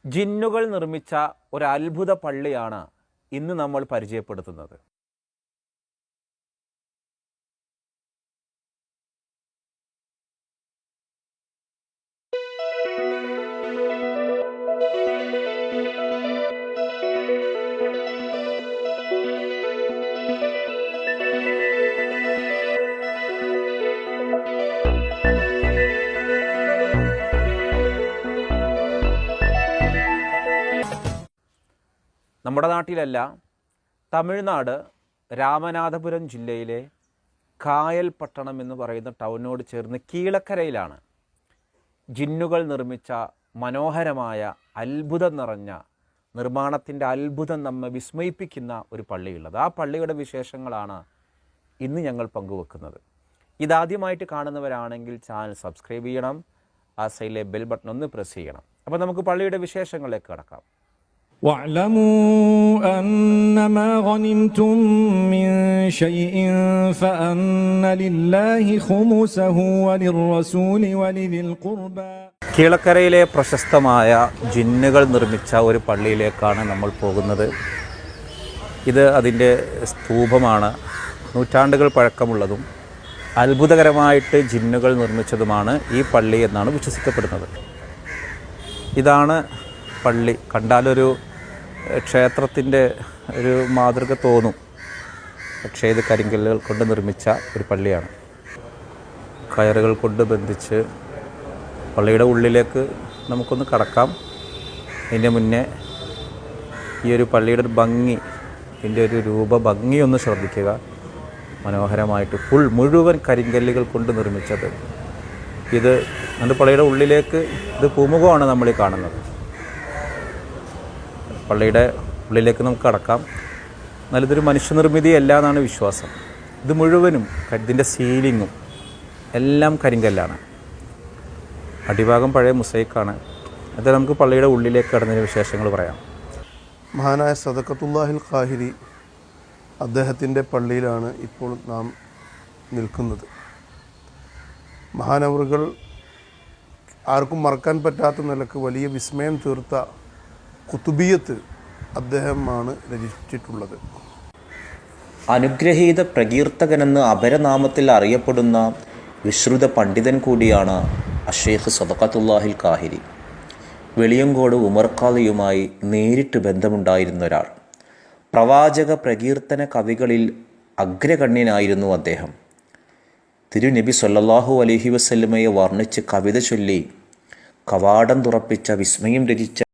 ജിന്നുകൾ നിർമ്മിച്ച ഒരു അത്ഭുത പള്ളിയാണ് ഇന്ന് നമ്മൾ പരിചയപ്പെടുത്തുന്നത്. നമ്മുടെ നാട്ടിലല്ല, തമിഴ്നാട് രാമനാഥപുരം ജില്ലയിലെ കായൽ പട്ടണം എന്ന് പറയുന്ന ടൗണിനോട് ചേർന്ന് കീഴക്കരയിലാണ് ജിന്നുകൾ നിർമ്മിച്ച മനോഹരമായ അത്ഭുതം നിറഞ്ഞ നിർമ്മാണത്തിൻ്റെ അത്ഭുതം നമ്മെ വിസ്മയിപ്പിക്കുന്ന ഒരു പള്ളിയുള്ളത്. ആ പള്ളിയുടെ വിശേഷങ്ങളാണ് ഇന്ന് ഞങ്ങൾ പങ്കുവെക്കുന്നത്. ഇതാദ്യമായിട്ട് കാണുന്നവരാണെങ്കിൽ ചാനൽ സബ്സ്ക്രൈബ് ചെയ്യണം, ആ സൈഡിലെ ബെൽ ബട്ടൺ ഒന്ന് പ്രസ് ചെയ്യണം. അപ്പോൾ നമുക്ക് പള്ളിയുടെ വിശേഷങ്ങളിലേക്ക് കടക്കാം. واعلموا أنما غنمتم من شيء فأن لله خمسه وللرسول ولذي القربى. കീഴക്കരയിലെ പ്രശസ്തമായ ജിന്നുകൾ നിർമ്മിച്ച ഒരു പള്ളിയിലേക്കാണ് നമ്മൾ പോകുന്നത്. ഇത് അതിൻ്റെ സ്തൂപമാണ്. നൂറ്റാണ്ടുകൾ പഴക്കമുള്ളതും അത്ഭുതകരമായിട്ട് ജിന്നുകൾ നിർമ്മിച്ചതുമാണ് ഈ പള്ളി എന്നാണ് വിശ്വസിക്കപ്പെടുന്നത്. ഇതാണ് പള്ളി. കണ്ടാലൊരു ക്ഷേത്രത്തിൻ്റെ ഒരു മാതൃക തോന്നും, പക്ഷേ ഇത് കരിങ്കല്ലുകൾ കൊണ്ട് നിർമ്മിച്ച ഒരു പള്ളിയാണ്. കയറുകൾ കൊണ്ട് ബന്ധിച്ച് പള്ളിയുടെ ഉള്ളിലേക്ക് നമുക്കൊന്ന് കടക്കാം. അതിൻ്റെ മുന്നേ ഈ ഒരു പള്ളിയുടെ ഒരു ഭംഗി, ഇതിൻ്റെ ഒരു രൂപഭംഗി ഒന്ന് ശ്രദ്ധിക്കുക. മനോഹരമായിട്ട് മുഴുവൻ കരിങ്കല്ലുകൾ കൊണ്ട് നിർമ്മിച്ചത്. ഇത് നമ്മുടെ പള്ളിയുടെ ഉള്ളിലേക്ക്, ഇത് പൂമുഖമാണ് നമ്മൾ ഈ കാണുന്നത്. പള്ളിയുടെ ഉള്ളിലേക്ക് നമുക്ക് കടക്കാം. എന്നാൽ ഇതൊരു മനുഷ്യനിർമ്മിതിയല്ല എന്നാണ് വിശ്വാസം. ഇത് മുഴുവനും ഇതിൻ്റെ സീലിങ്ങും എല്ലാം കരിങ്കല്ലാണ്. അടിഭാഗം പഴയ മുസൈക്കാണ്. അത് നമുക്ക് പള്ളിയുടെ ഉള്ളിലേക്ക് കടന്നതിന് വിശേഷങ്ങൾ പറയാം. മഹാനായ സദഖത്തുല്ലാഹിൽ ഖാഹിരി അദ്ദേഹത്തിൻ്റെ പള്ളിയിലാണ് ഇപ്പോൾ നാം നിൽക്കുന്നത്. മഹാനവറുകൾ ആർക്കും മറക്കാൻ പറ്റാത്ത നിലക്ക് വലിയ വിസ്മയം തീർത്ത കുത്തുബിയത്ത് അദ്ദേഹമാണ് രചിച്ചിട്ടുള്ളത്. അനുഗ്രഹീത പ്രകീർത്തകനെന്ന് അപരനാമത്തിൽ അറിയപ്പെടുന്ന വിശ്രുത പണ്ഡിതൻ കൂടിയാണ് അഷേഖ് സദഖത്തുല്ലാഹിൽ ഖാഹിരി. വെളിയങ്കോട് ഉമർ ഖാദിയുമായി നേരിട്ട് ബന്ധമുണ്ടായിരുന്ന ഒരാൾ. പ്രവാചക പ്രകീർത്തന കവികളിൽ അഗ്രഗണ്യനായിരുന്നു അദ്ദേഹം. തിരുനബി സല്ലല്ലാഹു അലൈഹി വസല്ലമയെ വർണ്ണിച്ച് കവിത ചൊല്ലി കവാടം തുറപ്പിച്ച, വിസ്മയം രചിച്ച